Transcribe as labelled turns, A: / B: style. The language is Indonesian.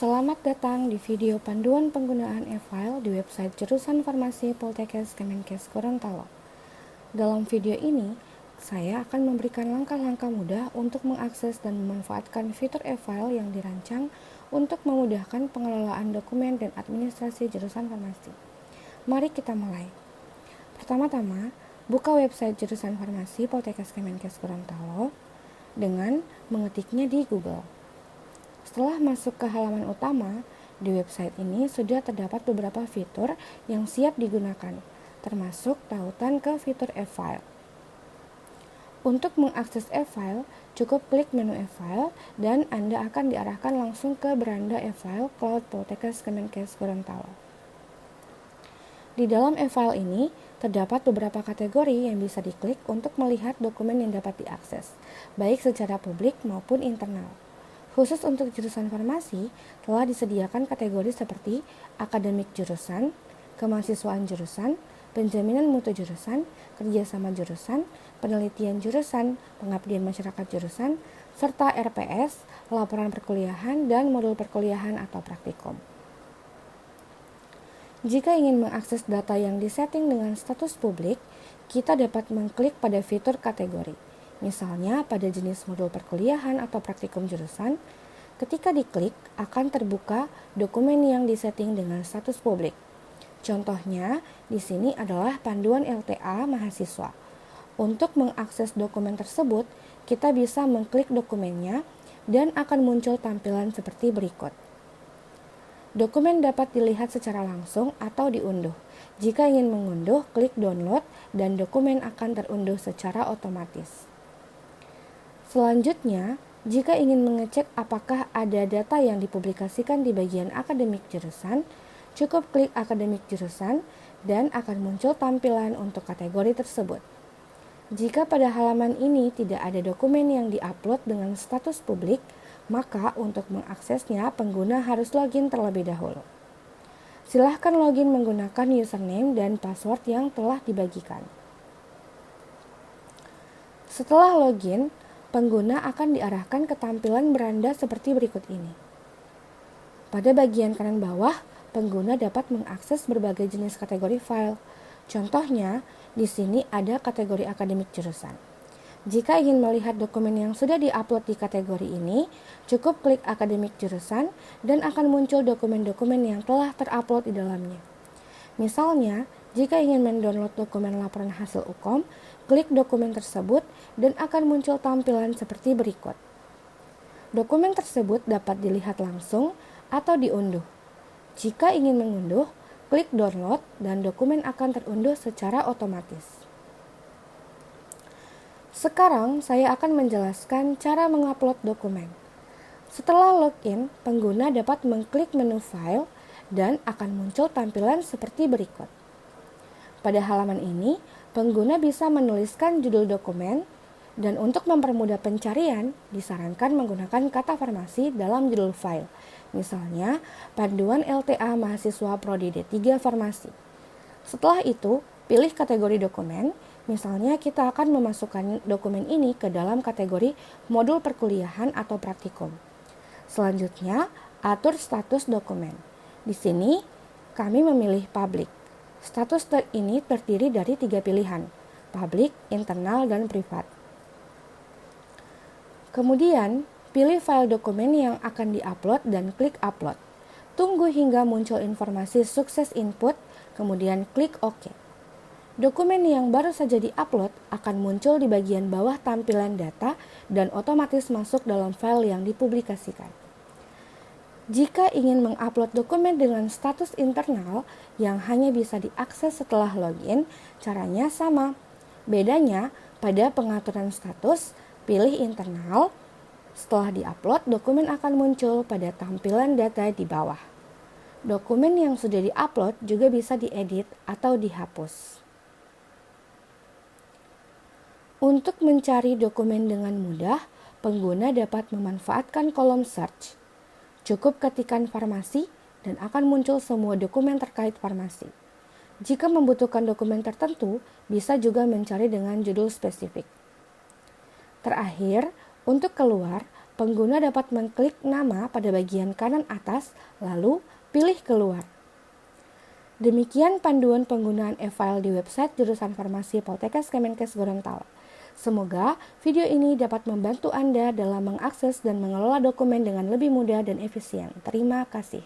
A: Selamat datang di video panduan penggunaan e-file di website jurusan Farmasi Poltekkes Kemenkes Gorontalo. Dalam video ini, saya akan memberikan langkah-langkah mudah untuk mengakses dan memanfaatkan fitur e-file yang dirancang untuk memudahkan pengelolaan dokumen dan administrasi jurusan farmasi. Mari kita mulai. Pertama-tama, buka website jurusan Farmasi Poltekkes Kemenkes Gorontalo dengan mengetiknya di Google. Setelah masuk ke halaman utama, di website ini sudah terdapat beberapa fitur yang siap digunakan, termasuk tautan ke fitur e-file. Untuk mengakses e-file, cukup klik menu e-file dan Anda akan diarahkan langsung ke beranda e-file Cloud Poltekkes Kemenkes Gorontalo. Di dalam e-file ini, terdapat beberapa kategori yang bisa diklik untuk melihat dokumen yang dapat diakses, baik secara publik maupun internal. Khusus untuk jurusan farmasi, telah disediakan kategori seperti akademik jurusan, kemahasiswaan jurusan, penjaminan mutu jurusan, kerjasama jurusan, penelitian jurusan, pengabdian masyarakat jurusan, serta RPS, laporan perkuliahan, dan modul perkuliahan atau praktikum. Jika ingin mengakses data yang disetting dengan status publik, kita dapat mengklik pada fitur kategori. Misalnya pada jenis modul perkuliahan atau praktikum jurusan, ketika diklik akan terbuka dokumen yang disetting dengan status publik. Contohnya di sini adalah panduan LTA mahasiswa. Untuk mengakses dokumen tersebut, kita bisa mengklik dokumennya dan akan muncul tampilan seperti berikut. Dokumen dapat dilihat secara langsung atau diunduh. Jika ingin mengunduh, klik download dan dokumen akan terunduh secara otomatis. Selanjutnya, jika ingin mengecek apakah ada data yang dipublikasikan di bagian akademik jurusan, cukup klik akademik jurusan dan akan muncul tampilan untuk kategori tersebut. Jika pada halaman ini tidak ada dokumen yang diupload dengan status publik, maka untuk mengaksesnya pengguna harus login terlebih dahulu. Silahkan login menggunakan username dan password yang telah dibagikan. Setelah login, pengguna akan diarahkan ke tampilan beranda seperti berikut ini. Pada bagian kanan bawah, pengguna dapat mengakses berbagai jenis kategori file. Contohnya, di sini ada kategori akademik jurusan. Jika ingin melihat dokumen yang sudah diupload di kategori ini, cukup klik akademik jurusan dan akan muncul dokumen-dokumen yang telah terupload di dalamnya. Misalnya, jika ingin mendownload dokumen laporan hasil UKOM, klik dokumen tersebut dan akan muncul tampilan seperti berikut. Dokumen tersebut dapat dilihat langsung atau diunduh. Jika ingin mengunduh, klik download dan dokumen akan terunduh secara otomatis. Sekarang saya akan menjelaskan cara mengupload dokumen. Setelah login, pengguna dapat mengklik menu file dan akan muncul tampilan seperti berikut. Pada halaman ini, pengguna bisa menuliskan judul dokumen, dan untuk mempermudah pencarian, disarankan menggunakan kata farmasi dalam judul file. Misalnya, panduan LTA mahasiswa Prodi D3 Farmasi. Setelah itu, pilih kategori dokumen, misalnya kita akan memasukkan dokumen ini ke dalam kategori modul perkuliahan atau praktikum. Selanjutnya, atur status dokumen. Di sini, kami memilih public. Status ini terdiri dari 3 pilihan, public, internal, dan privat. Kemudian, pilih file dokumen yang akan diupload dan klik upload. Tunggu hingga muncul informasi sukses input, kemudian klik OK. Dokumen yang baru saja diupload akan muncul di bagian bawah tampilan data dan otomatis masuk dalam file yang dipublikasikan. Jika ingin mengupload dokumen dengan status internal yang hanya bisa diakses setelah login, caranya sama. Bedanya, pada pengaturan status, pilih internal. Setelah diupload, dokumen akan muncul pada tampilan data di bawah. Dokumen yang sudah diupload juga bisa diedit atau dihapus. Untuk mencari dokumen dengan mudah, pengguna dapat memanfaatkan kolom search. Cukup ketikkan farmasi dan akan muncul semua dokumen terkait farmasi. Jika membutuhkan dokumen tertentu, bisa juga mencari dengan judul spesifik. Terakhir, untuk keluar, Pengguna dapat mengklik nama pada bagian kanan atas, lalu pilih keluar. Demikian panduan penggunaan e-file di website jurusan Farmasi Poltekkes Kemenkes Gorontalo. Semoga video ini dapat membantu Anda dalam mengakses dan mengelola dokumen dengan lebih mudah dan efisien. Terima kasih.